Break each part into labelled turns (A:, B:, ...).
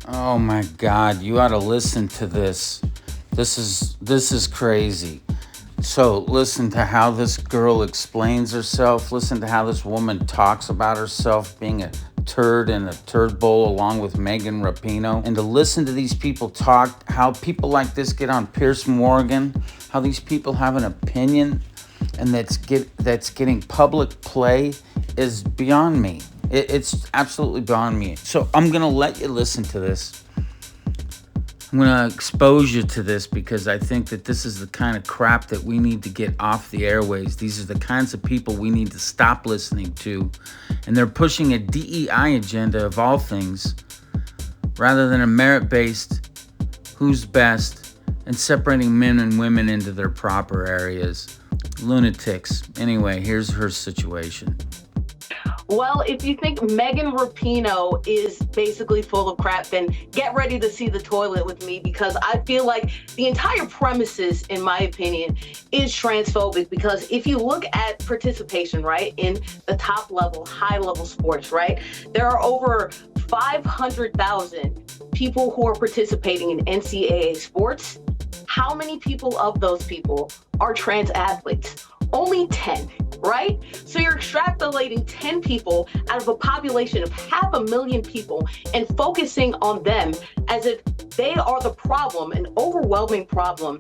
A: Oh my God, you ought to listen to this. This is crazy. So listen to how this girl explains herself. Listen to how this woman talks about herself being a turd in a turd bowl along with Megan Rapinoe. And to listen to these people talk, how people like this get on Piers Morgan, how these people have an opinion and that's getting public play is beyond me. It's absolutely beyond me. So I'm gonna let you listen to this. I'm going to expose you to this because I think that this is the kind of crap that we need to get off the airways. These are the kinds of people we need to stop listening to. And they're pushing a DEI agenda of all things rather than a merit-based who's best and separating men and women into their proper areas. Lunatics. Anyway, here's her situation.
B: Well, if you think Megan Rapinoe is basically full of crap, then get ready to see the toilet with me, because I feel like the entire premises, in my opinion, is transphobic. Because if you look at participation, right, in the top level, high level sports, right, there are over 500,000 people who are participating in NCAA sports. How many people of those people are trans athletes? Only 10, right? So you're extrapolating 10 people out of a population of 500,000 people and focusing on them as if they are the problem, an overwhelming problem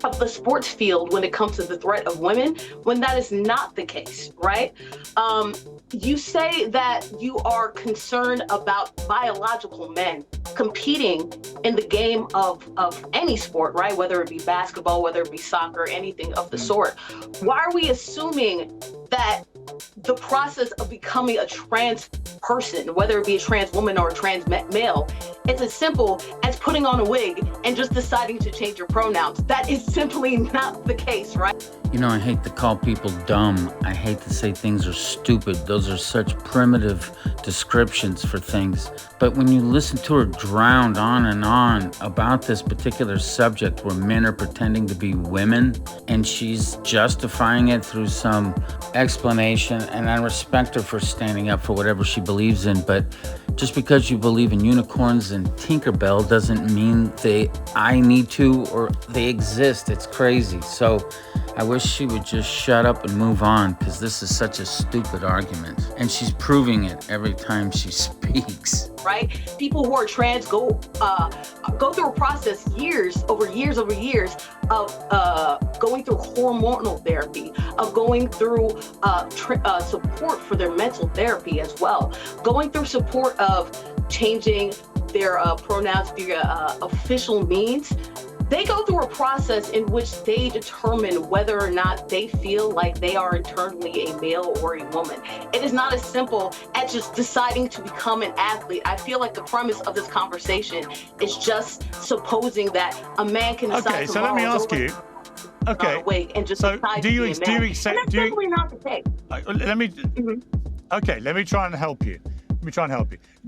B: of the sports field when it comes to the threat of women, when that is not the case, right? You say that you are concerned about biological men competing in the game of any sport, right? Whether it be basketball, whether it be soccer, anything of the sort. Why are we assuming that the process of becoming a trans person, whether it be a trans woman or a trans male, it's as simple as putting on a wig and just deciding to change your pronouns? That is simply not the case, right?
A: You know, I hate to call people dumb. I hate to say things are stupid. Those are such primitive descriptions for things. But when you listen to her drown on and on about this particular subject where men are pretending to be women and she's justifying it through some explanation, and I respect her for standing up for whatever she believes in, but just because you believe in unicorns and Tinkerbell doesn't mean I need to or they exist. It's crazy. So I wish she would just shut up and move on, because this is such a stupid argument. And she's proving it every time she speaks.
B: Right? People who are trans go through a process over years of going through hormonal therapy, of going through support for their mental therapy as well, going through support of changing their pronouns via official means. They go through a process in which they determine whether or not they feel like they are internally a male or a woman. It is not as simple as just deciding to become an athlete. I feel like the premise of this conversation is just supposing that a man can decide.
C: Okay, so let me ask you. Okay.
B: Wait, and just
C: so
B: decide
C: do you
B: to be a man.
C: accept?
B: And that's simply not the case.
C: Let me. Okay, let me try and help you.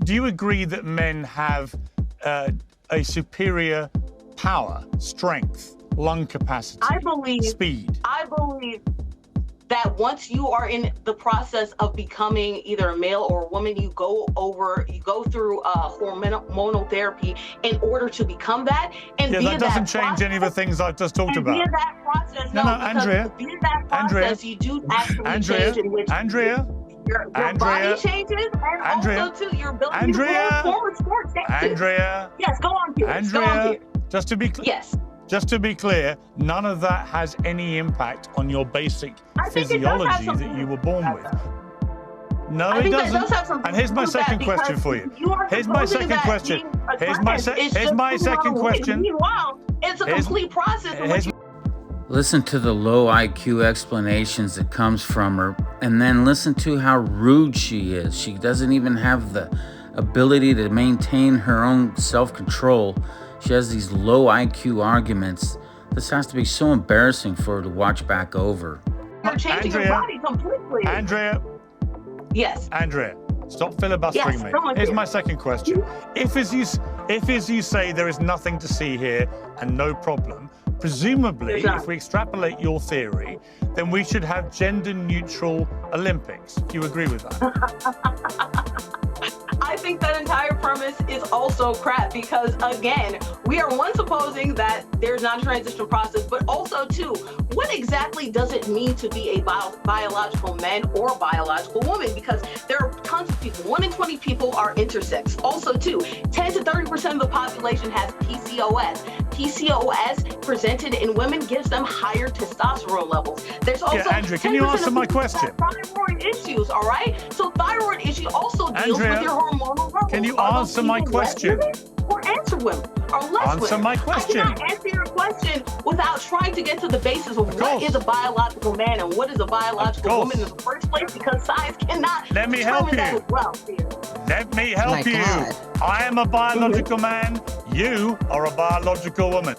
C: Do you agree that men have a superior power, strength, lung capacity, speed?
B: I believe that once you are in the process of becoming either a male or a woman, you go through hormonal therapy in order to become that. And
C: yeah, that doesn't change any of the things I've just talked about.
B: Via that process,
C: no, Andrea.
B: Via that process, you do actually change in which your body changes, and also too your ability to perform sports.
C: Andrea.
B: Yes, go on, Peter.
C: Andrea. Just to be clear.
B: Yes.
C: Just to be clear, none of that has any impact on your basic physiology that you were born with. No, it doesn't. And here's my second question for you. Here's my second question.
B: Meanwhile, it's a complete process.
A: Listen to the low IQ explanations that comes from her, and then listen to how rude she is. She doesn't even have the ability to maintain her own self-control. She has these low IQ arguments. This has to be so embarrassing for her to watch back over.
B: You're changing your body completely.
C: Andrea.
B: Yes.
C: Andrea, stop filibustering me. Here's my second question. If as you say, there is nothing to see here and no problem, presumably, if we extrapolate your theory, then we should have gender-neutral Olympics. Do you agree with that?
B: I think think that entire premise is also crap because, again, we are one supposing that there's not a transition process, but also, two, what exactly does it mean to be a biological man or biological woman? Because there are tons of people. 1 in 20 people are intersex. Also, two, 10 to 30% of the population has PCOS. PCOS presented in women gives them higher testosterone levels. There's also
C: Andrea, can you answer my question?
B: Thyroid issues, all right? So thyroid issue also deals with your hormonal levels.
C: Can you answer my question?
B: Or answer women, or less
C: Answer
B: women.
C: my question.
B: I cannot answer your question without trying to get to the basis of what is a biological man and what is a biological woman in the first place, because science cannot
C: Let me help
B: determine
C: you.
B: that as well.
C: Let me help you.
D: God.
C: I am a biological man. You are a biological woman.